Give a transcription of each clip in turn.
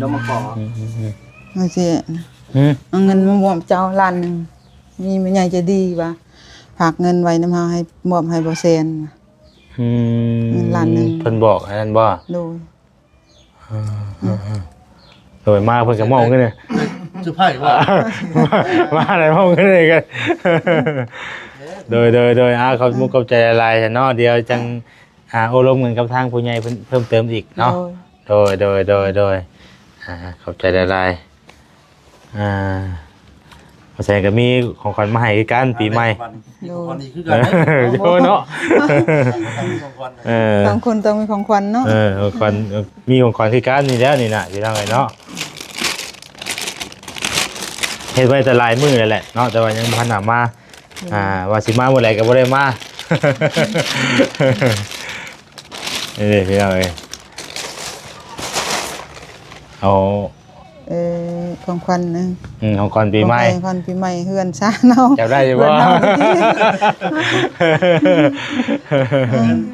เรามาขอเอาสิเอาเงินมามอบเจ้าล้านหนึ่งมีแม่ใหญ่ใจดีป่ะฝากเงินไว้น้ำเฮาให้มอบให้บ่แซนเงินล้านหนึ่งเพิ่นบอกให้นั่นบ่โดยโดยมาเพิ่นก็มองกันเนี่ยจะไพ่ว่ามาอะไรมองกันเลยกันโดยเขามุกเข้าใจอะไรเนาะเดี๋ยวจังโอ้ลมเงินกับทางผู้ใหญ่เพิ่มเติมอีกเนาะโดยเข้าใจอะไรเพราะฉะนั้นก็มีของขวัญมาให้กันปีใหม่โยเนาะบางคนต้องมีของขวัญเนาะของขวัญมีของขวัญคือกันนี่แล้วนี่น่ะสิทำไงเนาะเฮ็ดไว้แต่ลายมือนั่นแหละเนาะแต่ว่ายังบ่ทันมาว่าสิมาเมื่อไหร่ก็บ่ได้มานี่พี่น้องเอ้ยเอาของขวัญนึงของขวัญปีใหม่ของขวัญปีใหม่เฮือนซ่าเนาะจับได้อยู่บ่อั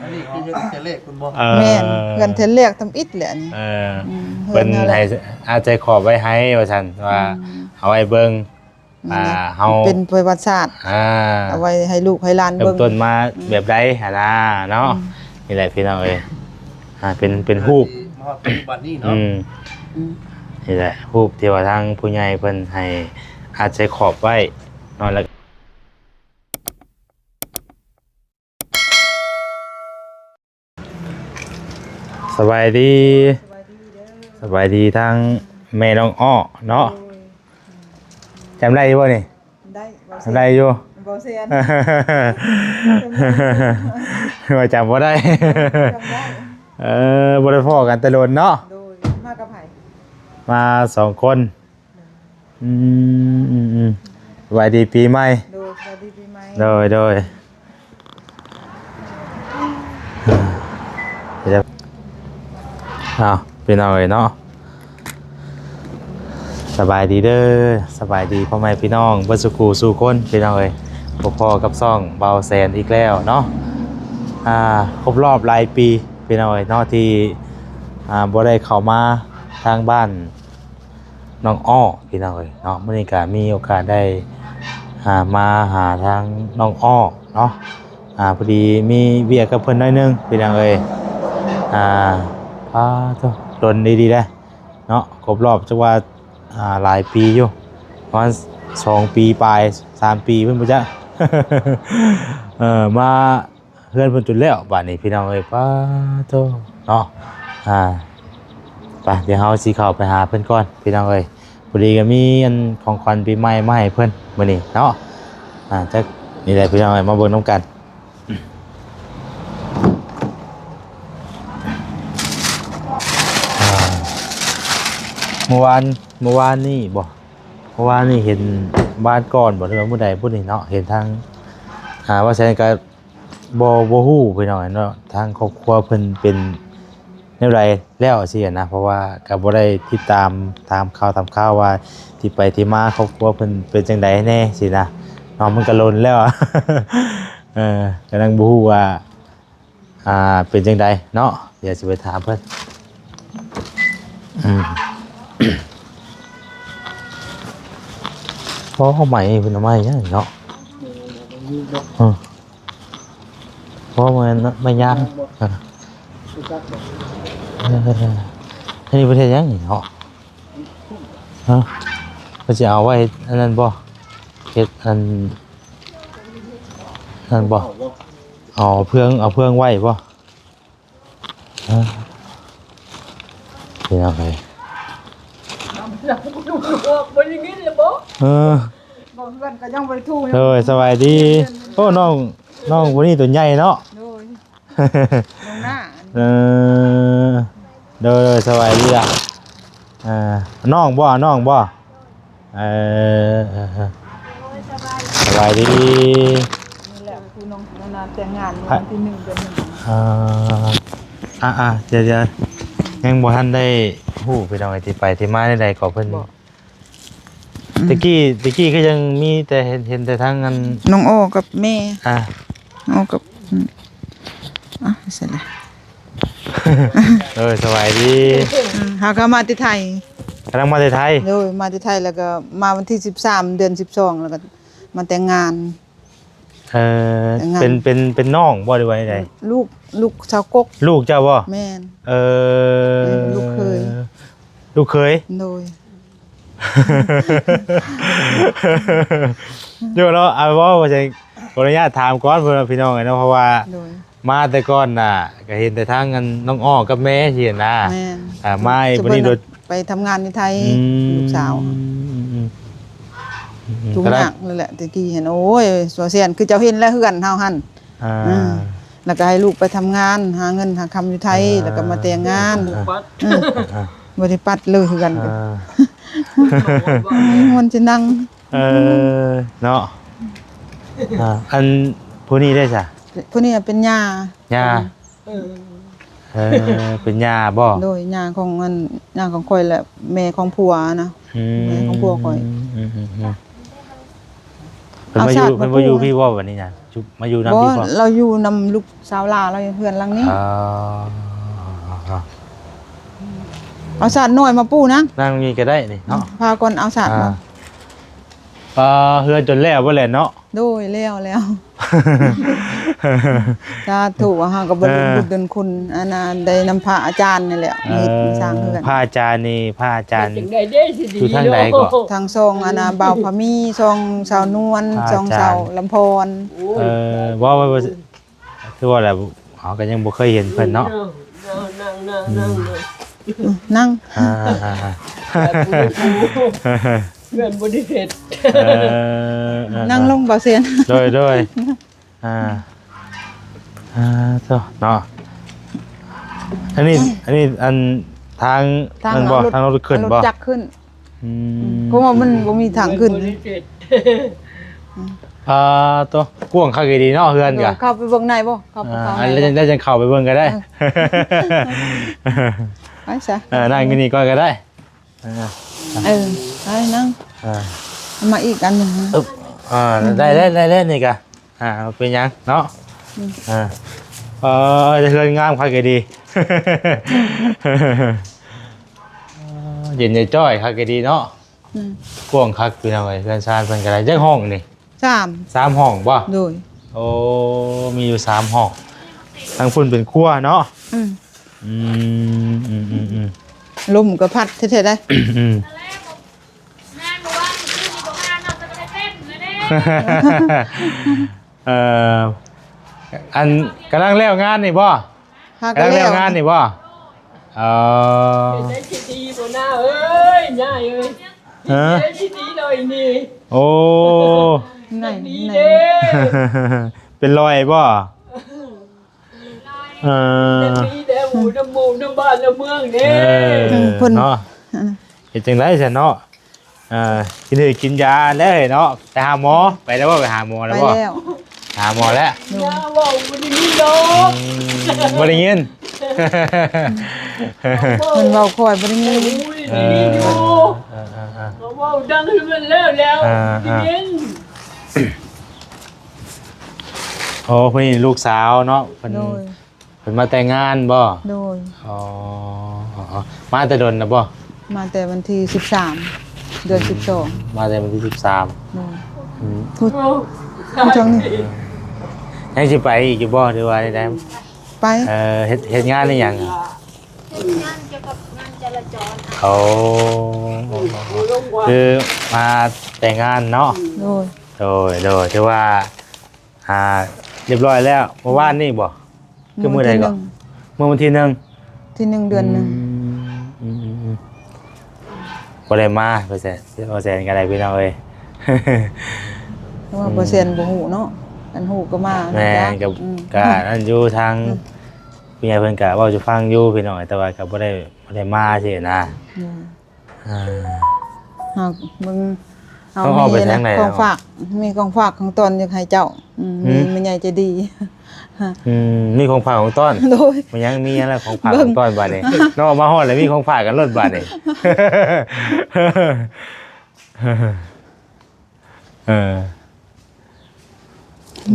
นนี้คือเทเลขคุณบ่แม่นเฮือนเทเลขทำอิฐแหละนี่เพิ่นให้อาใจขอบไว้ให้ว่าซั่นว่าเอาไว้เบิ่งเฮาเป็นประวัติศาสตร์เอาไว้ให้ลูกให้หลานเบิ่งต้นมาแบบใดหั่นน่ะเนาะนี่แหละพี่น้องเอ้ยเป็นรูปปัจจุบันนี้เนาะนี่แหละรูปที่ว่าทางผู้ใหญ่เพิ่นให้อาใจขอบไว้นอนแล้วสบายดีทางแม่น้องอ้อเนาะจำได้บ่นี่ได้อยู่บ่เซียนว่าจำบ่ได้บ่ได้พ้อกันแต่โดนเนาะมากับไผมา2คนสวัสดีปีใหม่สวัสดีปีใหม่โดยเดี๋ยวเป็นเอาเลยเนาะสบายดีเด้อสบายดีพ่อแม่พี่น้องเบิดสุขสู่คนพี่น้องเอ้ยพ่อกับซ่องเบาแสนอีกแล้วเนาะครบรอบหลายปีพี่น้องเอ้ยเนาะที่บ่ได้เข้ามาทางบ้านน้องอ้อพี่น้องเอ้ยเนาะมื้อนี้ก็มีโอกาสได้มาหาทางน้องอ้อเนาะพอดีมีเวียกกับเพิ่นน้อยนึงพี่น้องเอ้ยโดนดีๆได้เนาะครบรอบจักว่าหลายปีอยู่ประมาณ2 ปีปลาย3 ปีเพิ่นบ่จ๊ะมาเฮือนเพิ่นจุดแล้วบัดนี้พี่น้องเอ้ยเนาะไปเดี๋ยวเฮาสิเข้าไปหาเพิ่นก่อนพี่น้องเอ้ยพอดีก็มีอันของขวัญปีใหม่มาให้เพิ่นมื้อนี้เนาะจักนี่แหละพี่น้องเอ้ยมาเบิ่งนำกันเมื่อวานนี่บ่เมื่อวานนี่เห็นบ้านก่อนบ่หรือว่าผู้ใดผู้หนึ่งเนาะเห็นทางว่าแสดงก็บ่ฮู้พี่น้องเนาะทางครอบครัวเพิ่นเป็นแนวใดแล้วสินะเพราะว่าก็บ่ได้ติดตามข่าวว่าที่ไปที่มาครอบครัวเพิ่นเป็นจังไดแน่สินะเนาะมันก็ล้นแล้วกำลังบ่ฮู้ว่าเป็นจังไดเนาะเดี๋ยวสิไปถามเพิ่นเพราะเขาใหม่เป็นใหม่เนี่ยเนาะเพราะมันไม่ยากนี่ประเทศยังเนาะเขาจะเอาไว้อันนั้นบ่เฮ็ดอันนั้นบ่เอาเพื่องไว้บ่เป็นอะไรบ่ได้ยินเลยบ่บ่เพื่อนก็ยังบ่ได้ทูสบายดีโอ้น้องคนนี้ตัวใหญ่เนาะน้องหน้าสบายดีอ่ะน้องบ่สบายดีนี่แหละคือน้องนาแต่งงานวันที่1 เดือน 1เดี๋ยวยังบ่ทันได้ฮู้ไปดองไอ้ที่ไปที่มาได้ก็เพิ่นตะกี้ก็ยังมีแต่เห็นแต่ทางนั้นน้องโอกับแม่น้องกับเสร็จแล้วสบายดีเฮาก็มาที่ไทย กำลังมาแต่ไทย โดยมาที่ไทยแล้วก็มาวันที่13เดือน12แล้วก็มาแต่งงาน แต่งงาน เป็นน้องบ่ได้ไว้ใด ลูกชาวกก ลูกเจ้าบ่ แม่น ลูกเคย ลูกเคย โดย เดี๋ยวเราเอาว่าจะขออนุญาตถามก่อนเพื่อนพี่น้องไงเนาะเพราะว่า โดย มาแต่ก่อนน่ะก็เห็นแต่ทางกันน้องอ้อกับแม่เห็นนะ แม่น ไม่วันนี้โดย ไปทำงานในไทยลูกสาว ทุกอย่างเลยแหละตะกี้เห็นโอ้ยสัวเสียนคือเจ้าเห็นแล้วเฮือนเฮาหั่น อ่า แล้วก็ให้ลูกไปทำงานหาเงินหาคำอยู่ไทยแล้วก็มาแต่งงานบ่ได้ปัดเลยคือกัน อ่า มันจะนั่ง เนาะอันผู้นี้ได้จ้ะ ผู้นี้เป็นย่า ย่าเป็นย่าบ่ โดยย่าของมันย่าของข่อยแหละแม่ของผัวนะ แม่ของพวกข่อย เพิ่นมาอยู่เพิ่นมาอยู่พี่บ่วันนี้นะมาอยู่นำ บ่ พี่บ่ เราอยู่นำลูกสาวลาเราอยู่เพื่อนหลังนี้ เอาสาดน้อยมาปูนะ นั่งนี่ก็ได้นี่เนาะ พาก่อนเอาสาดมา เฮือนจนแล้วบ่แหละเนาะ โดยแล้วถ้าถูกเฮาก็บ่ได้บุญเดินคุณอันน่ะได้นำพระอาจารย์นี่แหละมาเฮ็ดมาสร้างเฮือน พระอาจารย์นี่พระอาจารย์ จังได้เด้สิดี อยู่ทางไหนก่อน ทางซองอันน่ะบ่าวพะมีซองสาวนวล พระอา ซ จารย์ องสาวลำพร ว่าคือว่าอะไรเขาก็ยังบ่เคยเห็นเพิ่นเนาะ นั่ง เงินบริเวณ นั่งลงบ่าวเซียน โดยต่อเนาะอันนี้อันทางนั่นบ่ทางรถขึ้นบ่ รถจักรขึ้นเพราะว่ามันบ่มีทางขึ้น ตัวกว้างคักดีเนาะเฮือนกะ เข้าไปเบิ่งในบ่เข้าไปเข้า อัน ใน แล้วได้จังเข้าไปเบิ่งก็ได้ ไปซะ นั่งอยู่นี่ก่อนก็ได้ ไปนั่งเอามาอีกอันหนึงนะ ได้นี่กะเป็นหยังเนาะจะเฮือนงามคักดี เย็นใจจ้อยคักดีเนาะกว้างคักพี่น้องเอ้ยเฮือนชานเพิ่นก็ได้จักห้องนี่ 3 3ห้องบ่ โดย โอ้มีอยู่3ห้องทางฝุ่นเป็นครัวเนาะลมก็พัดแท้ๆได้ อันกำลังแล้วงานนี่บ่ หาก ำลังแล้วงานนี่บ่ ได้สิดีบ่หน้าเอ้ยย่าเอ้ยได้สิดีหน่อยนี่ โอ้ ไหน ดี ไหน เด้ เป็นรอยบ่ ดีเด้หมู่น้ำหมู่น้ำบ้านน้ำเมืองเด้ เนาะเฮ็ดจังได๋ซะเนาะกินหือกินยาแล้วเนาะไปหาหมอไปแล้วบ่ไปหาหมอแล้ว ไป บ่ แล้ว หาหมอแล้ว ย่าเว้าบ่ได้มีดอก บ่ได้ยิน เพิ่นเว้าค่อยบ่ได้ยิน อุ้ยดีอยู่เขาเว้าดังให้มันแล้วได้ยิน โอ้เพิ่นนี่ลูกสาวเนาะเพิ่น โดย เพิ่นมาแต่งงานบ่ โดย อ๋อมาแต่ดนนะบ่ มาแต่วันที่13เดือน12 มาแต่วันที่13 โดยพูด เอา จังนี่ ยังสิไปอีกอยู่บ่หรือว่าได้ ไป เฮ็ดงานนี่หยัง งานเกี่ยวกับงานจราจร โอ้คือมาแต่งงานเนาะ โดย โดยที่ว่าเรียบร้อยแล้วเมื่อวานนี่บ่คือมื้อใดก่อนเมื่อวันที่ 1 ที่1เดือนหนึง บ่ได้มาเปอร์เซ็นต์ก็ได้พี่น้องเอ้ย เพราะว่าเปอร์เซ็นต์บ่ฮู้เนาะอันฮู้ก็มา แม่นกับอันอยู่ทางพี่ใหญ่เพิ่นก็เว้าจะฟังอยู่พี่น้องแต่ว่าก็บ่ได้มาสินะ เฮามึง เอาไปทางไหน ของฝากมีของฝากของตนอยากให้เจ้ามีแม่ใหญ่ใจดี มีของฝากของต้น โดย มันยังมีอะไรของฝากของต้นบาดนี้นอกมาฮอดแล้วมีของฝากกันรถบาดนี้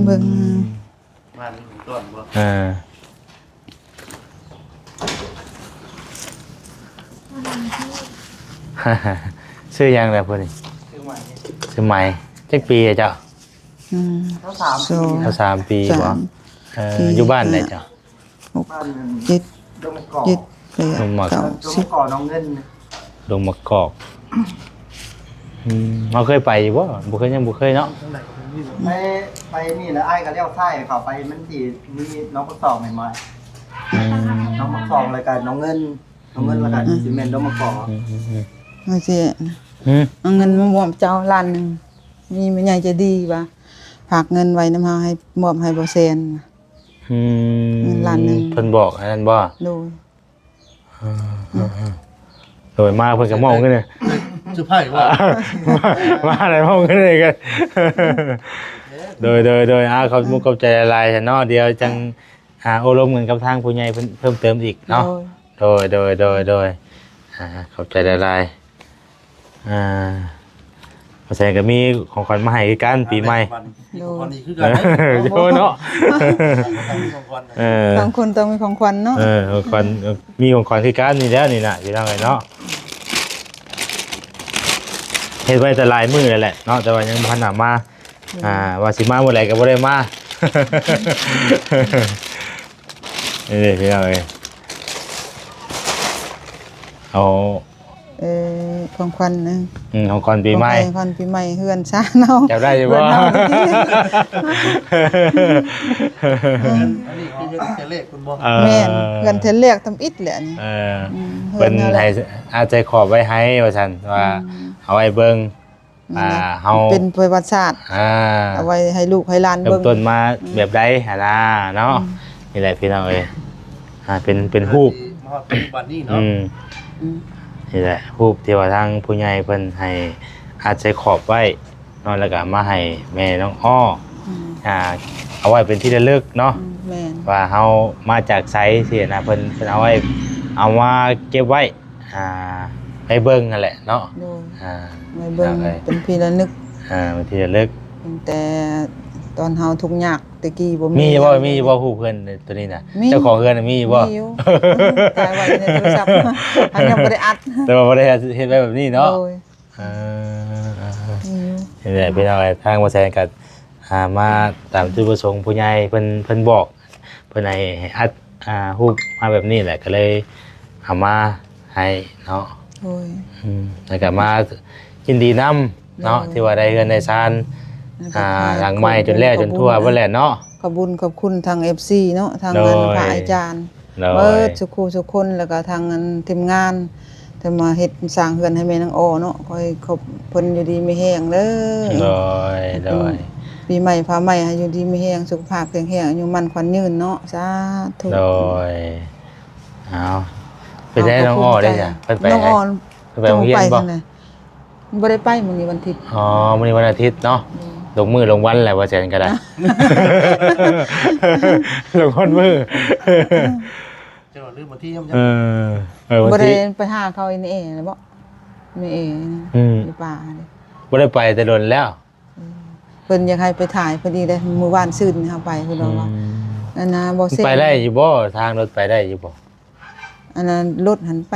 เบิ่ง บ้านของต้นบ่ ฮ ชื่อยังไงพวกนี้ คือใหม่ ชื่อใหม่จักปีอะเจ้า อืม เขาสาม สอง เขา3 ปี สา บ่ ม อยู่บ้านไหนเจ้า หก บ้านหนึ่ง เจ็ด ดงมะกอก เจ็ดแปด ลงมา เก้า ดง สิบ มะกอกน้องเงิน ลงมากอกเราเคยไปบ่บ่เคยยังบ่เคยเนาะ ไปนี่แล้วไอ้ก็เลี้ยวซ้ายเขาไปมันที่มีน้องมะกอกใหม่ๆน้องมะกอกแล้วกันน้องเงินแล้วกันซีเมนต์ดงมะกอก ว่าสิ อืม เอาเงินมามอบเจ้าล้านหนึงมีแม่ใหญ่ใจดีว่าฝากเงินไว้นำเฮาให้มอบให้บ่แซน ล้านหนึ่ง เพิ่นบอกอันนั้นบ่ โดย โดยมากเพิ่นก็มองกันเลย จุไพ่ว่า มาอะไรมองกันเลยกันโดยเขามุกเข้าใจหลายๆแต่เนาะเดี๋ยวจังโอ้ลมเงินกับทางผู้ใหญ่เพิ่มเติมอีกเนาะ โดยเข้าใจหลายๆเพราะฉะนั้นก็มีของขวัญมาให้คือกันปีใหม่ วันนี้คือกัน โยเนาะ บางคนต้องมีของขวัญเนาะ ของขวัญมีของขวัญคือกันนี่แล้วนี่น่ะอยู่ทางไหนเนาะเฮ็ดไว้แต่หลายมื้อแล้วแหละเนาะแต่ว่ายังบ่ทันได้มาว่าสิมาเมื่อไหร่ก็บ่ได้มานี่พี่น้องเอ้ยเอา ของขวัญนึง ของขวัญปีใหม่ ของขวัญปีใหม่เฮือนซ่าเนาะ จับได้อยู่บ่ อันนี้คือจะเลขคุณบ่ แม่นเฮือนเทนแรกทำอิฐแหละนี่ เพิ่นให้อาใจขอบไว้ให้ว่าซั่นว่าเอาไว้เบิ่งเฮา เป็นประวัติศาสตร์เอาไว้ให้ลูกให้หลาน เริ่ เบิ่ ม ง ต้นมาแบบใดหั่นน่ะเนาะนี่แหละพี่น้องเอ้ยเป็นรูป มาปัจจุบันนี้เนาะ นี่แหละรูปที่ว่าทางผู้ใหญ่เพิ่นให้อาใจขอบไว้เนาะแล้วก็มาให้แม่น้องอ้อเอาไว้เป็นที่ระลึกเนาะ แม่น ว่าเฮามาจากไสสินะเพิ่นเอาไว้เอามาเก็บไว้ให้เบิ่งนั่นแหละเนาะ โดย อ่า ไว้เบิ่งเป็นที่ระลึก เป็นที่ระลึก ตั้งแต่ตอนเฮาทุกข์ยากตะกี้บ่มี มีบ่ฮู้เพิ่นตัวนี้น่ะ มี เจ้าของเฮือนน่ะมีบ่ มีอยู่ตายไว้ในโทรศัพท์อันยังบ่ได้อัด แต่ว่าบ่ได้เฮ็ดไว้แบบนี้เนาะ โดย มีอยู่ มีอยู่ นี่แหละพี่น้องทางบ่แซงก็มาตามจุดประสงค์ผู้ใหญ่เพิ่นบอกเพิ่นให้อัดรูปมาแบบนี้แหละก็เลยเอามาให้เนาะ โดย แล้วก็มายินดีนำเนาะที่ว่าได้เงินได้ซานหลังไม้จนแล้วจนทั่วเบ่แหละเนาะ ขอบคุญขอบคุณทาง FC เนาะทาง โดย งานพระอาจารย์ โดย เบิดสุขคนแล้วก็ทางงานทีมงานที่มาเฮ็ดสร้างเฮือนให้แม่นางอ้อเนาะขอให้ขอบเพิ่นอยู่ดีมีแฮงเด้อ โดย ปีใหม่ฟ้าใหม่ให้อยู่ดีมีแฮงสุขภาพแข็งแรงอายุมั่นขวัญยืนเนาะสาธุ โดยเอาไปได้น้องอ้อได้จ้ะเพิ่นไป น้องอ้อ ไปโรงเรียนบ่ ทางไหบ่ได้ไปมื้อนี้วันอาทิตย์ อ๋อมื้อนี้วันอาทิตย์เนาะลงมือลงวันแหละว่าแซนก็ได้ ลงวันมือ เจ้าลืมมาที่ยัง วัน บ่ได้ ที่ ไปหาเขาอีนี่แล้วบ่ไม่ในป่าเด้ บ่ได้ไปแต่โดนแล้ว เพิ่นอยากให้ไปถ่ายพอดีเลยมื้อวานซื่นเฮาไปเพิ่นบอกว่าอันน่ะบ่เซ็ ไปได้อยู่บ่ทางรถไปได้อยู่บ่ อันนั้นรถหันไป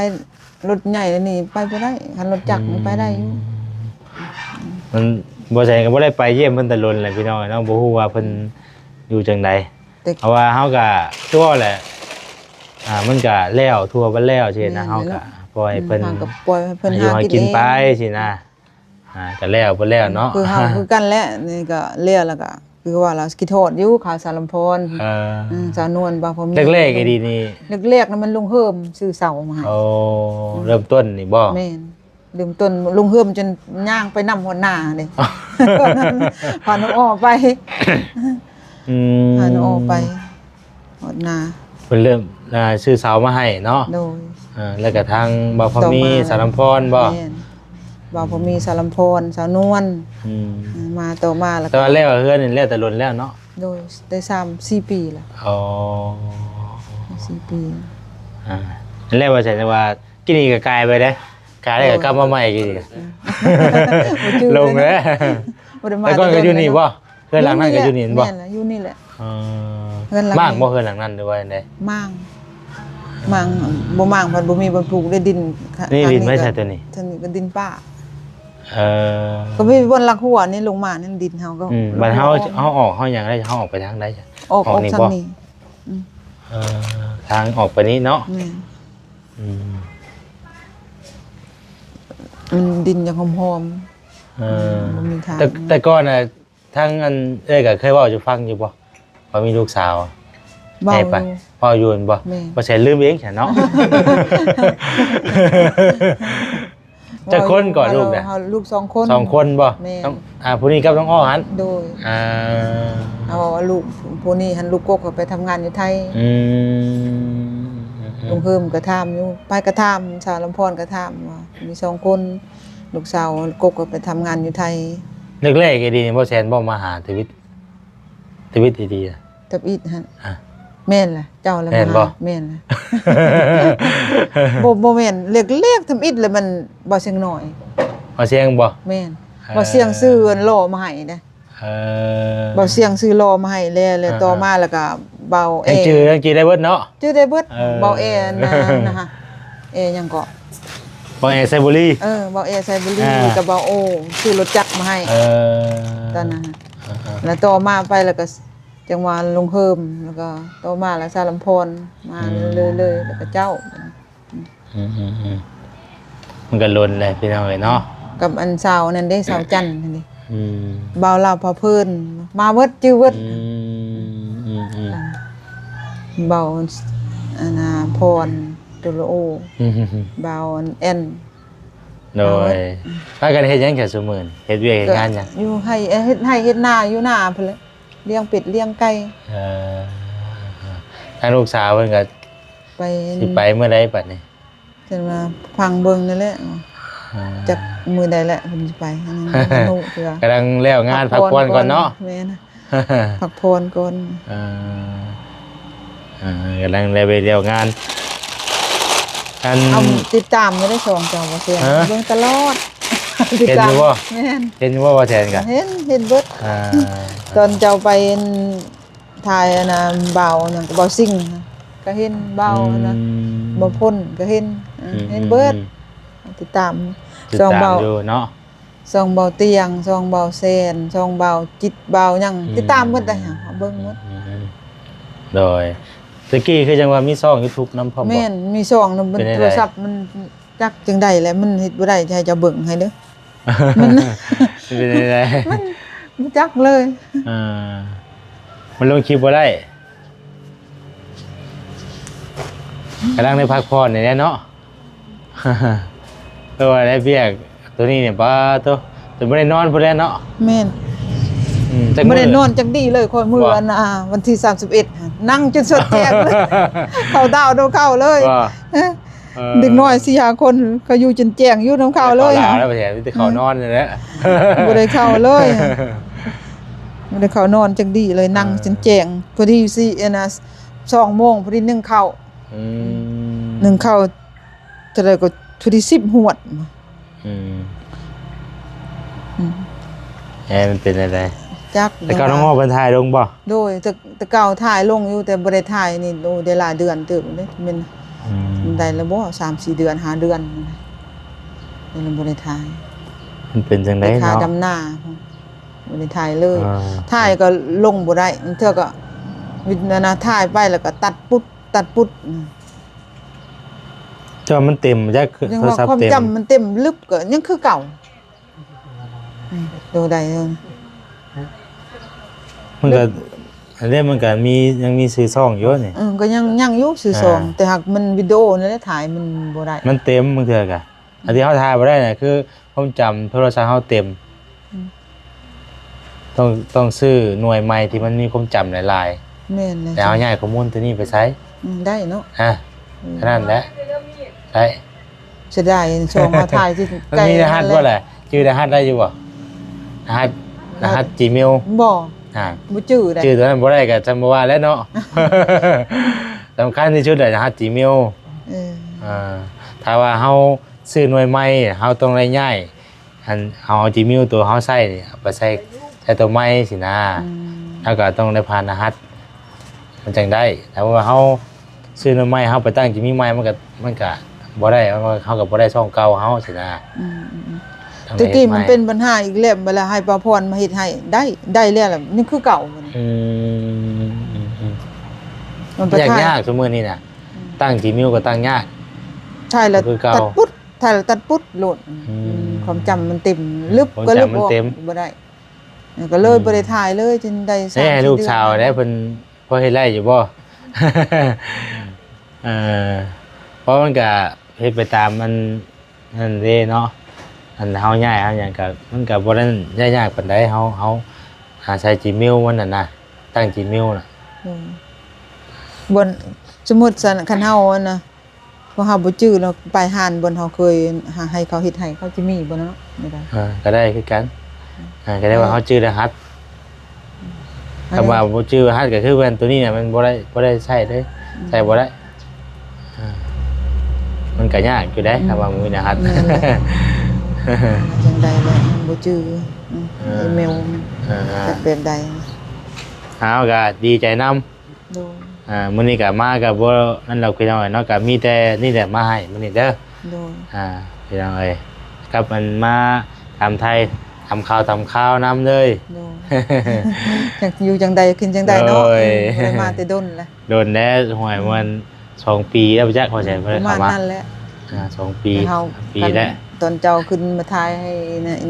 รถใหญ่แล้วนี่ไปบ่ได้คันรถจักรนี่ไปได้อยู่ มันบ่ใช่ก็บ่ได้ไปเยี่ยมเพิ่นแต่ลนแหละพี่น้องเนาะบ่ฮู้ว่าเพิ่นอยู่จังใด แต่ เพราะว่าเฮาก็ทั่วแหละมันก็แล้วทั่วบ่แล้วสินะเฮาก็ปล่อยเพิ่น หากับปล่อยให้เพิ่น อยู่ หา ให้ กิ กิ น น เอง ไปสินะก็แล้วบ่แล้วเนาะ คือเฮาคือกันแหละนี่ก็เลี้ยแล้วก็คือว่าเราคิดโทษอยู่ข่าวสารลำพรสาวนวลบางพอมี แรกๆไอ้ดีนี่ แรกๆนั้นมันลุงเฮิมซื้อเสามาให้ โอ้เริ่มต้นนี่บ่ แม่นลืมต้นลุงเฮิมจนย่างไปนำหัวหน้าเด้ พาน้องอ้อไป พาน้องอ้อไปหัวหน้า เพิ่นเริ่มซื้อเสามาให้เนาะ โดย แล้วก็ทางบ่พอมีสารพรบ่ แม่นบ่าวพอมีสารลำพรสาวนวลมาต่อมาแล้ว แต่ว่าแล้วเฮือนนี่แล้วแต่ล้นแล้วเนาะ โดยได้3-4 ปีแล้ว อ๋อ 4 ปี แล้วว่าใช่ว่ากินนี่ก็กลายไปเด้กลายได้ก็กลับมาใหม่กินอีกลงแล้ว บ่ได้มา แล้วก็อยู่นี่บ่เฮือนหลังนั้นก็อยู่นี่บ่ แม่นล่ะอยู่นี่แหละ อ๋อ เฮือนหลัง บ้างบ่เฮือนหลังนั้นด้วยว่าจังได๋ มั่ง มั่งบ่มั่งเพิ่นบ่มีบ่ปลูกได้ดิน นี่ดินไม่ใช่ตัวนี้ ท่านี้ก็ดินป้า เออ ก็มีบนหลักหัวนี่ลงมานี่ดินเฮาก็ บัดเฮาออกเฮาหยังได้เฮาออกไปทางใดจ้ะ ออก นี่ ทาง บ่ นี้ เออทางออกไปนี้เนาะ แม่น อืม มันดินยังหอม เออ บ่มีทาง แต่ก่อนน่ะทางอันก็เคยเว้าอยู่ฟังอยู่บ่ว่ามีลูกสาว เบา ให้ไป อยู่ เว้าอยู่นั่นบ่ แม่ บ่ใช่ลืมเองฉันเนาะ จะคนก่อนลูกเนี่ย เฮาลูก2 คน สองคนบ่ แม่ ต้องผู้นี้กับน้องอ้อหัน โดย อ่า เอาว่าลูกผู้นี้หันลูกกกก็ไปทำงานอยู่ไทย อืม ลุงเพิ่มก็ถามอยู่ไปก็ถามสาวลำพรก็ถามว่ามี2 คนลูกสาวกกก็ไปทำงานอยู่ไทย แรกๆไอ้ดีนี่บ่แซนบ่มาหาทวิตดีๆอะ ทับอิดหั่น อ่ะ แม่นล่ะเจ้าแล้ว แม่นบ่ แม่นล่ะ บ่แม่นเล็กๆทำอิดเลยมันบ่เสียงน้อย เอาเสียงบ่ แม่นบ่เสียงซื้ออันโลมาให้นะ เออ บ่เสียงซื้อโลมาให้แล้วต่อมาแล้วก็เบาเอ ยังจื้อได้เบิดเนาะ ชื่อได้เบิด เออ เบาเอนะฮะเอหยังก็ บ่แอไซบุรี เบาเอไซบุรี อ่า กับเบาโอซื้อรถจักรมาให้ เออ ตอนนั้นแล้วต่อมาไปแล้วก็จังหวะลงเฮิมแล้วก็ต่อมาแล้วสาลำพรมาเลยแล้วก็เจ้า อืมมันก็ลนเลยพี่น้องเอ้ยเนาะ กับอันสาวนั่นเด้สาวจันทร์นั่นเด้ อืม เบาลาวพอเพิ่นมาเบิดจื้อเบิด อืม เบาอันน่ะพรตุลโอเบาอันแอน โดยพากันเฮ็ดหยังแค่ซุมื้อนี่เฮ็ดเวียกเฮ็ดงานหยัง อยู่ให้เฮ็ดนาอยู่นาพุ่นแหละเลี้ยงเป็ดเลี้ยงไก่ เออทางลูกสาวเพิ่นก็ ไป สิไปเมื่อใดบัดนี้ จะมาฟังเบิ่งนั่นแหละจักมื้อใดแหละเพิ่นสิไปอันนั้นหนูเถื่อก ำลังแล้วงานพักผ่อนก่อนเนาะ แม่นะพักผ่อนก่อน กำลังเลยไปเดียวงานกัน เอาติดตามไม่ได้ส่งจังว่าเสียง ฮะ เบิ่งตลอด เห็นอยู่บ่ แม่น เห็นว่าว่าแทนกัน เห็นเบิด อ่า ตอนเจ้าไปถ่ายอันน่ะเบาหยังก็เบาซิ่งนะก็เห็นเบานะบ่พ้นก็เห็นเห็นเบิดติดตาม ติด ส่อง ตาม เบา อยู่เนาะ ส่องเบาเตียงส่องเบาแซนส่องเบาจิตเบาหยังติดตามหมดได้หยังเบิ่งหมด โดยตะกี้คือจังว่ามีซ่อง YouTube นำพร้อมบ่ แม่นมีช่องนำ เป็นจั่งใด โทรศัพท์มันจักจังได๋แหละมันเฮ็ดบ่ได้ให้เจ้าเบิ่งให้เด้อ เป็นยังไง บ่จักเลย อ่ามันลงคลิปบ่ได้กำลังได้พักผ่อนนี่แหละเนาะ ตัวได้เบียกตัวนี้เนี่ยป้าตัวบ่ได้นอนพุ่นแหล้วเนาะ แม่น จัก บ่ได้ มื้ นอนจักดีเลยคอยมื้อ ว่า อันน่ะวันที่31หั่นนั่งจนสดแจกเลย เข้าดาวดูเข้าเลย ว่า เด็กน้อย4-5คนเขาอยู่จนแจ้งอยู่นำเข้าเลย หา ค่ะ แล้วไปแถมที่เขานอนนี่แหละ บ่ได้เข้าเลยค่ะบ่ได้เข้านอนจักดีเลยนั่งจนแจ้งพอดีสิอันน่ะ2 โมงพอดีนึ่งข้าว อืม นึ่งข้าวเท่าใดก็พอดี10หวด อืมมันเป็นอะไร จัก แต่ก็น้องอ้อเป็นถ่ายลงบ่ โดยแต่เก่าถ่ายลงอยู่แต่บ่ได้ถ่ายนี่โดยได้หลายเดือนเติบเลยมันได้แล้วบ่3-4 เดือน5 เดือนนี่บ่ได้ถ่าย มันเป็นจังได๋ ค่า เนาะ ดำนาบ่ได้ถ่ายเลย อ่า ถ่ายก็ลงบ่ได้มันเทื่อก็วินานาถ่ายไปแล้วก็ตัดปุ๊ด จอมันเต็มจัก ยัง โทร ว่า ศัพท์ ความ เต็ม จำมันเต็มลึกก็ยังคือเก่าดูได้เลย มันก็อันนี้มันก็มียังมีซื้อซ่องอยู่นี่ ก็ยังอยู่สื่อสอง อ่า แต่หากมันวิดีโอนี่แหละถ่ายมันบ่ได้ มันเต็มบางเทื่อกะอันที่เฮาถ่ายบ่ได้น่ะคือความจำโทรศัพท์เฮาเต็ม ต้องซื้อหน่วยใหม่ที่มันมีความจำหลาย แม่นเลย ๆแต่เอาย้ายข้อมูลตัวนี้ไปใช้ ได้เนาะ ฮะแค่นั้นแหละได้ เสียดายช่องมาถ่ายที่ มันมีรหัสบ่แหละชื่อรหัสได้อยู่บ่รหัส Gmail บ่ อ่า บ่จื้อได้ ชื่อตัวนั้นบ่ได้ก็จำบ่ว่าแล้วเนาะ สำคัญที่สุดเลยรหัส Gmail เออ ถ้าว่าเฮาซื้อหน่วยใหม่เฮาต้องได้ย้ายอันเฮาเอา Gmail ตัวเฮาใช้นี่เอาไปใช้ตัวใหม่สินะแล้วก็ต้องได้ผ่านรหัสมันจังได้แต่ว่าเฮา ซื้อหน้ำไม้เฮาไปตั้งจิมีไม้มันก็บ่ได้เฮาก็บ่ได้ช่องเก่าเฮาสินะ ตะกี้มันเป็นปัญหาอีกแล้วเวลาให้ป้าพรมาเฮ็ดให้ได้แล้วล่ะนี่คือเก่ามัน มันไปถ่าย ยากซุมื้อนี้น่ะตั้งจิมิวก็ตั้งยาก ถ่ายแล้ว คือเก่า ตัดปุ๊ดถ่ายแล้วตัดปุ๊ดโหลดความจำมันเต็มลึบ ความ ก็ลึบ จำมัน ออก เต็ม บ่ได้ก็เลยบ่ได้ถ่ายเลยจนได้ ให้ลูกสาวได้เพิ่นพอเฮ็ดไรอยู่บ่ เออเพราะมันก็เฮ็ดไปตามมันนั่นเด้เนาะอันเฮาย้ายเฮาหยังก็มันก็บ่ได้ยากปานใดเฮาหาใช้ Gmail มันน่ะนะตั้ง Gmail น่ะ บนสมมุติคันเฮาอันน่ะพอเฮาบ่จื้อเราไปหานบนเฮาเคยหาให้เขาเฮ็ดให้เขาจะมีบ่เนาะไม่ได้ ก็ได้คือกันก็ได้ว่าเฮาชื่อรหัสคำว่าบ่ชื่อรหัสก็คือแว่นตัวนี้เนี่ยมันบ่ได้ใช้เลยใช้บ่ได้มันก็ยากอยู่ได้คำว่ามีรหัส จังใดเลยบ่จื้ออีเมลจักแบบใด เอาก็ดีใจนำ โดย มื้อนี้ก็มาก็บ่นั่นเราพี่น้องเนาะก็มีแต่นี่แหละมาให้มื้อนี้เด้อ โดย พี่น้องเอ้ยครับมันมาทำไทยทำข้าวน้ำเลย โดยจังอยู่จังใดขึ้นจังใดเนาะบ่ได้มาแต่ดนแหละ โดนแล้วหวยมัน2 ปีแล้วจักพอใช่บ่ ป ได้ ระมา เข้า ณ มา นั้นแหละ 2 ปี เฮา ปีแล้ว ตอนเจ้าขึ้นมาทายให้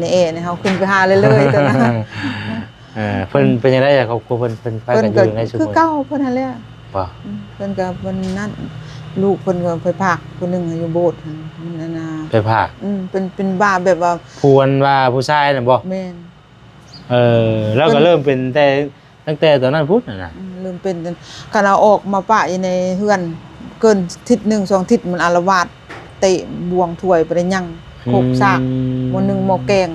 ในเอเนี่ยเฮาขึ้นไปหาเลยตอนนั้น เพิ่นเป็นจังได๋ครอบครัวเพิ่นพากันอยู่ในชุม คือ ชน เก่าเพิ่นนั่นแหละ บ่ เพิ่นก็เพิ่นนั่นลูกเพิ่นก็ไปพากคนหนึงอยู่โบสถ์มันนั่นน่ะ ไปภาค เป็นบ้าแบบว่า พวนว่าผู้ชายน่ะบ่ แม่น แล้วก็เริ่มเป็นแต่ตั้งแต่ตอนนั้นพุทธน่ะ ลืมเป็นคันเอาออกมาปะอยู่ในเฮือนเกินทิศ1 2ทิศมันอาละวาดเตะบวงถ้วยไปได้ยังโคกซากมื้อนึงหม้อแกง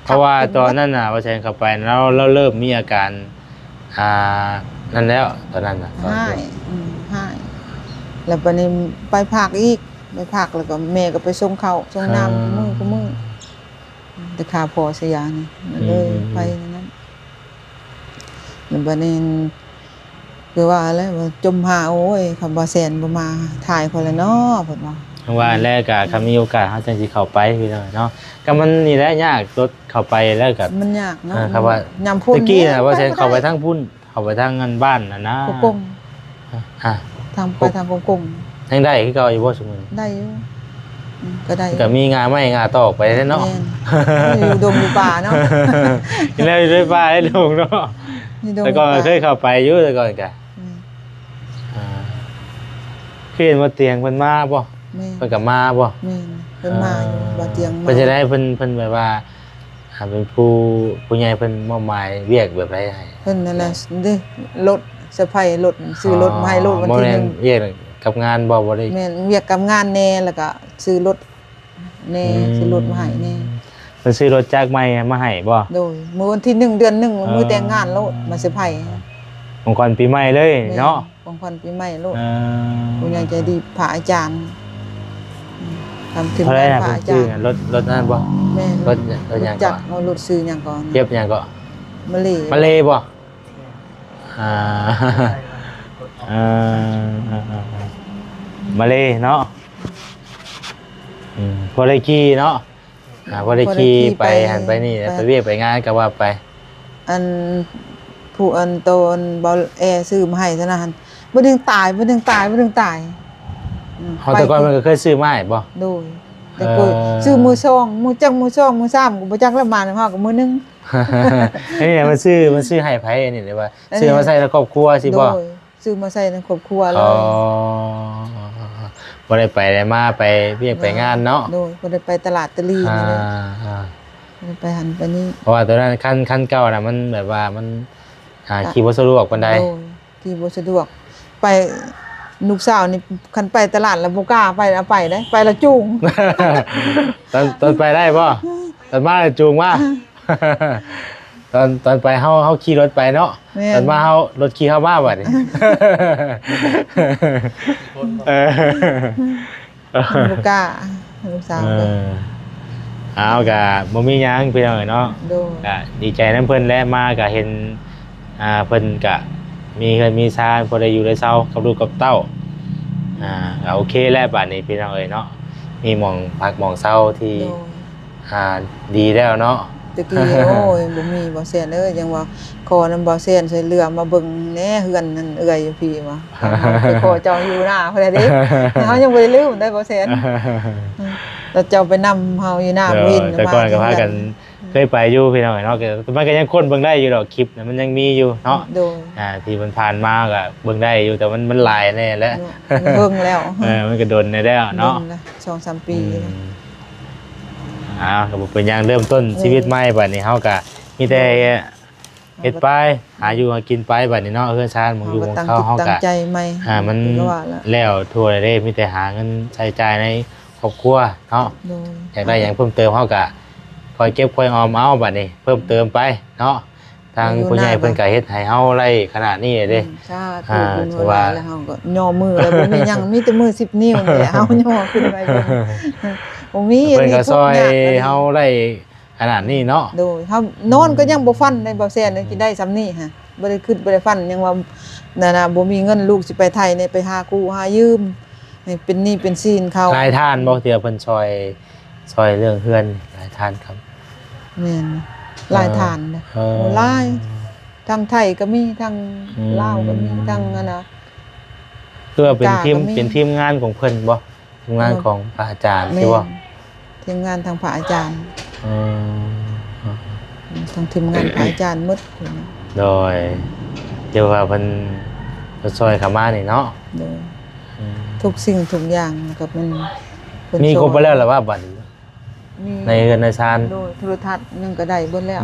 เพราะว่าตอนนั้นน่ะว่าแซงเข้าไปแล้วเราเริ่มมีอาการนั่นแล้วตอนนั้นน่ะ หายหายแล้วบัดนี้ไปภาคอีกไปภาคแล้วก็แม่ก็ไปส่งข้าวส่งน้ำมื้อก็มื้อแต่ข้าพอเสียนี่เลยไปนั้นแล้วบัดนี้คือว่าแล้วจมหาโอ้ยคำว่าแสนบ่มาถ่ายพอแล้วเนาะเพิ่นว่า ว่าแรกก็มีโอกาสเฮาจังสิเข้าไปพี่น้องเนาะก็มันนี่แหละยากรถเข้าไปแล้วก็ มันยากเนาะ ครับว่าย ามพุ่น ตะกี้น่ะว่าแซงเข้าไปทางพุ่นเข้าไปทางงานบ้านน่ะนะ กง ทางไปทางกง ทางได้คือเก่าอยู่บ่ซุมื้อ ได้อยู่ก็ได้ ก็มีงานไม้งานตอกไปเนาะ อยู่ดงอยู่ป่าเนาะ กินแล้วอยู่ด้วยป่าได้ลงเนาะ อยู่ดง แต่ก่อนเคยเข้าไปอยู่แต่ก่อนก็คือเห็นว่าเตียงเพิ่นมาบ่ แม่ เพิ่นก็มาบ่ แม่เพิ่นมาอยู่บ่เตียง เพิ่นจะได้เพิ่นแบบว่าเป็นผู้ใหญ่เพิ่นมอบหมายเวียกแบบไรให้ เพิ่นนั่นน่ะดิรถสะพายรถซื้อรถมาให้รถวันที่ เวียกกับงานบ่ได้ 1แม่นเวียกกับงานแน่แล้วก็ซื้อรถแน่ซื้อรถมาให้แน่ เพิ่นซื้อรถจักรใหม่มาให้บ่ โดยมื้อวันที่1เดือน1มื้อแต่งงานโลดมาสะพาย ของขวัญปีใหม่เลยเนาะ ของขวัญปีใหม่โลด เอ ผู้ใหญ่ใจดีพระอาจารย์ทำถึง เท่าไหร่ พ น่ะ ระ เพิ่น อา ซื้ จา อ รย์ น่ะรถนั้นบ่ แม่ รถหยัง จัก ก่อน เอารถซื้อหยังก่อน เจ็บหยังก็ มะเล มาเลยบ่มาเลยเนาะพอได้ขี่เนาะพอได้ขี่ไปหันไปนี่ไปเวียกไปงานก็ว่าไป อันผู้อันโตนเบาแอร์ซื้อมาให้ซะนะหั่นบ่ถึงตายบ่ถึงตายบ่ถึงตาย เฮาแต่ก่อนมันก็เคยซื้อมาให้บ่ โดยแต่ก็ซื้อมือสองมือจักมือสองมือสามก็บ่จักละมาเฮาก็มือหนึง อันนี้มันซื้อให้ไผอันนี้เลยว่าซื้อมาใส่ในครอบครัวสิบ่ โดยซื้อมาใส่ในครอบครัวเล อ๋อย บ่ได้ไปได้มาไปเวียกไปงานเนาะ โดยบ่ได้ไปตลาดตะลีนี่เลย อ่า บ่ได้ไปหันไปนี่ เพราะว่าตอนนั้นคันเก่าน่ะมันแบบว่ามันขี่บ่สะดวกปานใด โอ้ยที่บ่สะดวกไปลูกสาวนี่คันไปตลาดแล้วบ่กล้าไปเอาไปได้ไปแล้วจูง ตอนไปได้ป่ะตอนมาจูงว่า ตอนไปเฮาขี่รถไปเนาะ แม่น ตอนมาเฮารถขี่เข้ามาบัดนี้ เออ บ่กล้าลูกสาวก็ เอากะบ่มีหยังพี่น้องเนาะ โดย ก็ดีใจนํเพิ่นและมาก็เห็นเพิ่นก็มีเงินมีชาญพอได้อยู่ได้เซากับลูกกับเต้า โอเคแล้วบัดนี้พี่น้องเอ้ยเนาะมีหม่องพักหม่องเซาที่ โดย ดีแล้วเนาะ ตะกี้โอ้ยบ่มีบ่แซ่นเอ้ยยังว่าขอนำบ่แซ่นใส่เรือมาเบิ่งแหน่เฮือนนั่นเอื้อยอยู่พี่ว่าไปขอเจ้าอยู่หน้าเพิ่นน่ะเด้เฮายังบ่ได้ลืมได้บ่แซ่นแล้วเจ้าไปนำเฮาอยู่หน้าวิน แต่ก่อนก็พากันเคยไปอยู่พี่น้องเอ้ยเนาะแต่มันก็ยังคนเบิ่งได้อยู่ดอกคลิปน่ะมันยังมีอยู่เนาะ โดย ที่มันผ่านมาก็เบิ่งได้อยู่แต่มันหลายแน่แล้ว เบิ่งแล้ว มันก็โดนได้แล้วเนาะ 2-3 ปี ก็บ่เป็นหยังเริ่มต้นชีวิตใหม่บัดนี้เฮาก็มีแต่เฮ็ดไปหาอยู่หากินไปบัดนี้เนาะเฮือนชานหมองอยู่หมองเข้าเฮา ตั้ ก็ งใจใหม่ มัน ก็ว่าแล้ว แล้วทั่วเลยเด้มีแต่หาเงินใช้จ่ายในครอบครัวเนาะ โดย อยากได้หยังเพิ่มเติมเฮาก็คอยเก็บคอยออมเอาบัดนี้เพิ่มเติมไปเนาะทางผู้ใหญ่เพิ่นก็เฮ็ดให้เฮาได้ขนาดนี้เด้ ชาถูกบุญว่าแล้วเฮาก็ย่อมือแล้วบ่มีหยังมีแต่มือ10นิ้วนี่แหละเฮาย่อขึ้นไปบ่มี เพิ่นก็ซอยเฮาได้ขนาดนี้เนาะ โดยเฮานอนก็ยังบ่ฟันได้บ่แซ่นสิได้ซำนี้ฮะบ่ได้ขึ้นบ่ได้ฟันยังว่านั่นน่ะบ่มีเงินลูกสิไปไทยเนี่ยไปหากู้หายืมให้เป็นหนี้เป็นสินเขา นายท่านบ่เทื่อเพิ่นซอยเรื่องเฮือนนายท่านครับ แม่นหลายฐานเด้อหลายทางไทยก็มีทางลาวก็มีทางอันน่ะ คือว่าเป็นทีม กาก็มี เป็นทีมงานของเพิ่นบ่ทีมงานของพระอาจารย์ใช่บ่ ทีมงานทางพระอาจารย์ อืม ทางทีมงานพระอาจารย์หมด โดยเดี๋ยวว่าเพิ่นซอยเข้ามานี่เนาะ โดยทุกสิ่งทุกอย่างก็เป็นเพิ่น มีครบไปแล้วล่ะว่าบัดนี้ มี ในเรือนในชาน โดยโทรทัศน์นึงก็ได้เบิดแล้ว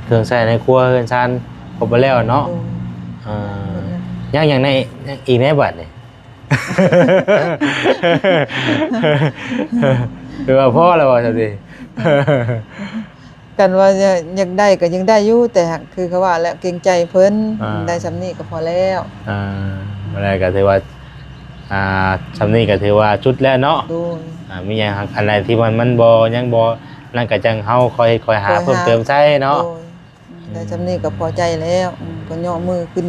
เครื่องใช้ในครัวเรือนชานครบไปแล้วเนาะ โดย อ่ายังในอีกในบัดนี่ คือว่าพ่อแล้วว่าจังซี่ กันว่าอยากได้ก็ยังได้อยู่แต่หากคือเขาว่าแล้วเกรงใจเพิ่นได้สำนี้ก็พอแล้ว บ่ได้ก็ถือว่าสำนี้ก็ถือว่าจุดแล้วเนาะ โดย มีอย่างอะไรที่มันบ่ยังบ่นั่นก็จังเฮาคอยหาเพิ่มเติมใช้เนาะ โดยได้สำนี้ก็พอใจแล้วก็ย่อมือขึ้น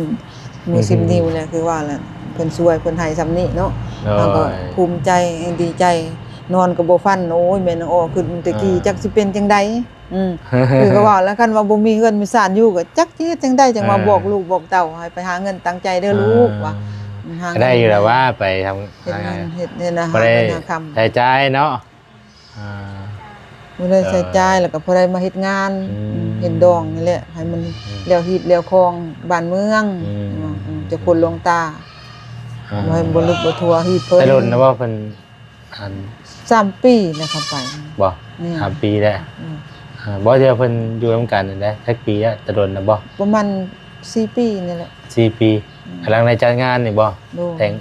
มือ10นิ้วแล้วคือว่าแล้วเพิ่นช่วยเพิ่นให้สำนี้เนาะแล้วก็ภูมิใจดีใจนอนก็บ่ฟันโอ้ยแม่นอ้อขึ้นตะกี้จักสิเป็นจังไดคือก็ว่าแล้วคันว่าบ่มีเงินมีสานอยู่ก็จักสิจังไดจังว่าบอกลูกบอกเต้าให้ไปหาเงินตั้งใจเด้อลูกว่าหาเงิน ได้อยู่แล้วว่าไปทำ เฮ็ดงานเฮ็ดเนี่ยนะ บ่ หา ได้ เงินหาคำ ใช้จ่ายเนาะ บ่ได้ใช้จ่ายแล้วก็พอได้มาเฮ็ดงานเฮ็ดดองนี่แหละให้มันแล้วฮีดแล้วคองบ้านเมืองจะคนลงตาบ่ให้บ่ลึกบ่ทั่วฮีดเพิ่น แต่รุ่นนะว่าเพิ่นอัน 3 ปีแล้วเข้าไป บ่ นี่ 5 ปีแล้วบ่เจอเพิ่นอยู่นำกันนั่นแหละสักปีแล้วแต่รุ่นนะบ่ ประมาณ4 ปีนี่แหละ 4 ปีกำลังในจัดงานนี่บ่ ดู แต่ง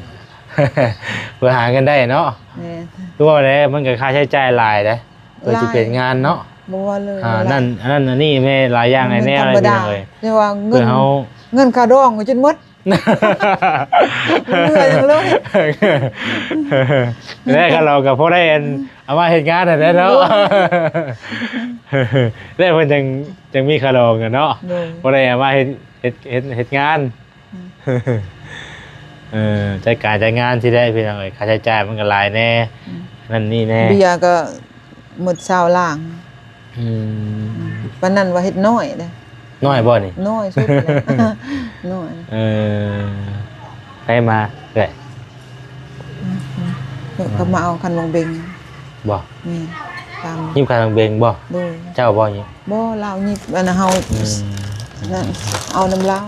เพื่อหาเงินได้เนาะ แม่ คือว่าแล้วมันก็ค่าใช้จ่ายหลายเด้เพื่อสิเป็นงานเนาะ บ่ว่าเลย นั่นอันนั้นอันนี้แม่หลายอย่างหลายแนวอะไรพี่น้องเอ้ย เรียกว่าเงิ เพื่อน เฮา เงินค่าดองก็จนหมด เหนื่อยจังเลย แล้วก็เรากับพวกได้เอามาเฮ็ดงานนั่นแหละเนาะแล้วเพิ่นจังมีคารองกันเนาะ โดย พวกได้เอามาเฮ็ดงานจัดการจัดงานที่ได้พี่น้องเอ้ยค่าใช้จ่ายมันก็หลายแน่นั่นนี่แน่ เบียร์ก็หมด20ล้าน อืม ปานนั้นว่าเฮ็ดน้อยเด้ น้อยบ่นี่ น้อยสุดเลยน้อย ให้มาเด้อ ก็มาเอาคันวงเบง บ่ นี่ตาม ยิ้มคางเบงบ่ โดย เจ้าบ่ยิ้ม บ่ลาวนี่อันนั้นเฮานั่นเอาน้ำลาว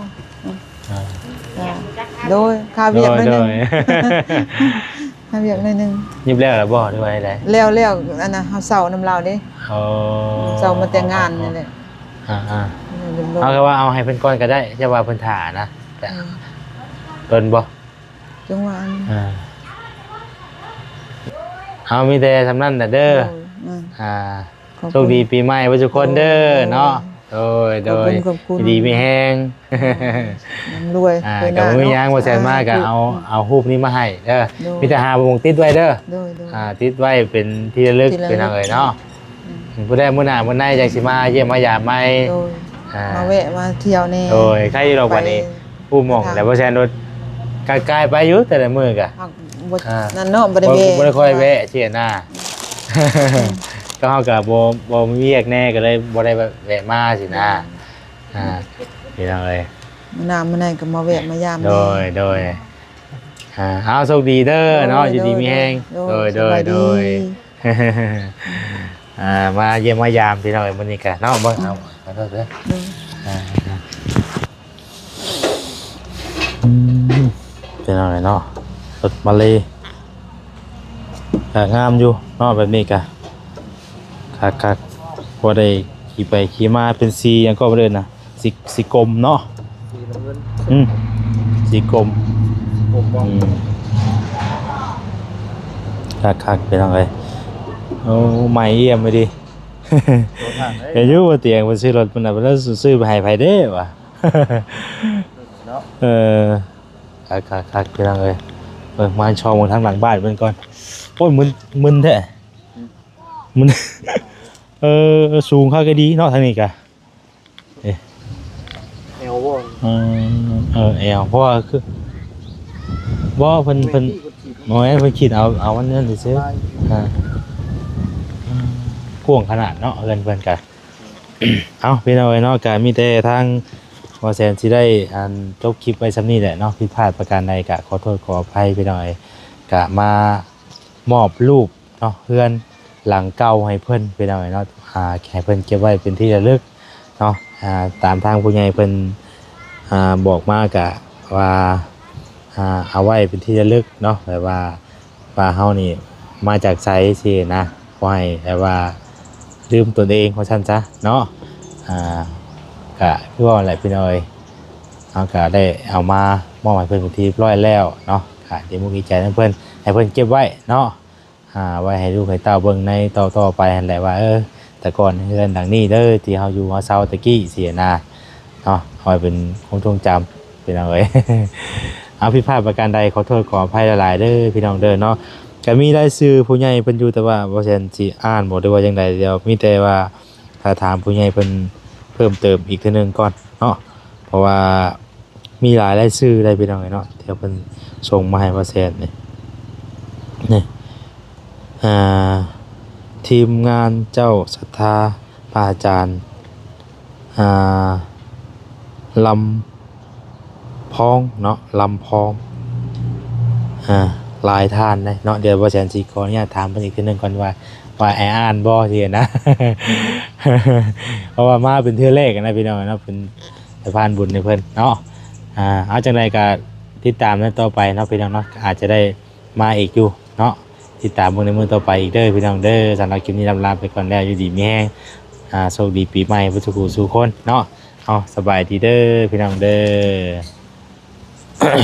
โดยค่าเวียกหน่อยหนึง ค่าเวียกหน่อยหนึง ยิ้มแล้วล่ะบ่หรือว่าได แล้วอันนั้นเฮาเซาน้ำลาวเด้ อ๋อ เซามาแต่งงานนี่แหละ เอาแค่ว่าเอาให้เพิ่นก่อนก็ได้จะว่าเพิ่นถ่านะแต่เพิ่นบ่ จังหวะนั้น เอามีแต่สำนั้นน่ะเด้อโชคดีปีใหม่ทุกคนเด้อเนาะโดยดีมีแฮง รวย ก็บ่มีหยังบ่แซ่นมากก็เอารูปนี้มาให้เด้อมีแต่หาบ่งติดไว้เด้อติดไว้เป็นที่ระลึกเป็นจังไดเนาะผู้ใดมื้อหน้ามื้อไหนจังสิมาเยี่ยมมายามใหม่ มาแวะมาเที่ยวนี่ ใครเราวันนี้ผู้หม่องแล้วบ่แซ่นรถ กายๆไปอยู่แต่ละมื้อกะ หักบ่นั่นเนาะบ่ได้แวะ บ่ได้ค่อยแวะเที่ยหน้า ก็เฮาก็บ่มีเวียกแน่ก็เลยบ่ได้แวะมาสินะพี่น้องเอ้ย มื้อหน้ามื้อไหนก็มาแวะมายาม โด แน่ ยเอาโชคดีเด้อเนาะอยู่ดีมีแฮงโดย มาเยี่ยมมายามพี่น้องมื้อนี้ก็เนาะบ่เอาขอโทษเด้อเป็นอะไรเนาะรถมาเลยงามอยู่เนาะแบบนี้ก็คักๆบ่ได้ขี่ไปขี่มาเป็นสีหยังก็บ่เด้นะสีกลมเนาะ สีน้ำเงิน สีกลม ผมมอง คักเป็นอะไรโอ้ใหม่เอี่ยมไปดิ ตัวทางเอ้ย อายุว่าเตียงมันซื้อรถมันน่ะมันซื้อไปให้ไผเด้วะ เนาะ คักเป็นอะไรมาชมทางหลังบ้านเพิ่นก่อนโอ้ยมึนแท้มึน สูงเข้าก็ดีเนาะทางนี้กะ เอลโว แอลเพราะว่าคือบ่เพิ่นน้อยเพิ่นคิดเอาวันนั้นซื่อๆกว้างขนาดเนาะเพิ่นกะ เอาพี่น้องเนาะกะมีแต่ทางว่าแซนสิได้จบคลิปไว้ซ้ำนี้แหละเนาะผิดพลาดประการใดกะขอโทษขออภัยพี่น้องกะมามอบรูปเนาะเพื่อนหลังเก่าให้เพิ่นพี่น้องเนาะให้เพิ่นเก็บไว้เป็นที่ระลึกเนาะตามทางผู้ใหญ่เพิ่นบอกมากะว่าเอาไว้เป็นที่ระลึกเนาะแบบว่าเฮานี่มาจากไสสินะขอให้แบบว่าลืมตัวเองว่าซั่นซะเนาะก็คือว่าอะไรพี่น้อยเอาก็ได้เอามามอบให้เพิ่นเป็นที่เรียบร้อยแล้วเนาะก็ดีมุกดีใจนำเพิ่นให้เพิ่นเก็บไว้เนาะไว้ให้ลูกให้เต้าเบิ่งในต่อไปนั่นแหละว่าแต่ก่อนเฮือนดังนี้เด้อที่เฮาอยู่เฮาเซาตะกี้เสียนะเนาะเอาไว้เป็นความทรงจำพี่น้องเอ้ย เอาผิดพลาดประการใดขอโทษขออภัยหลายๆเด้อพี่น้องเด้อเนาะก็มีรายชื่อผู้ใหญ่เพิ่นอยู่แต่ว่าบ่แซ่นสิอ่านบ่ได้ว่าจังไดเดี๋ยวมีแต่ว่าถ้าถามผู้ใหญ่เพิ่นเพิ่มเติมอีกเทื่อนึงก่อนเนาะเพราะว่ามีหลายรายชื่อได้พี่น้องเนาะเดี๋ยวเพิ่นส่งมาให้บ่แซ่นนี่ทีมงานเจ้าศรัทธาพระอาจารย์ลำพองเนาะลำพองลายทานเนาะเดี๋ยวบ่แซ่นสิขออนุญาตถามเพิ่นอีกเทื่อนึงก่อนว่าอ่านบ่สินะ เพราะว่ามาเป็นเทื่อแรกนะพี่น้องเนาะเป็นสะพานบุญให้เพิ่นเนาะเอาจังไดก็ติดตามในต่อไปเนาะพี่น้องเนาะอาจจะได้มาอีกอยู่เนาะติดตามเบิ่งในมื้อต่อไปอีกเด้อพี่น้องเด้อสำหรับคลิปนี้ลาไปก่อนแล้วอยู่ดีมีแฮงโชคดีปีใหม่ทุกผู้ทุกคนเนาะเอาสบายดีเด้อพี่น้องเด้อ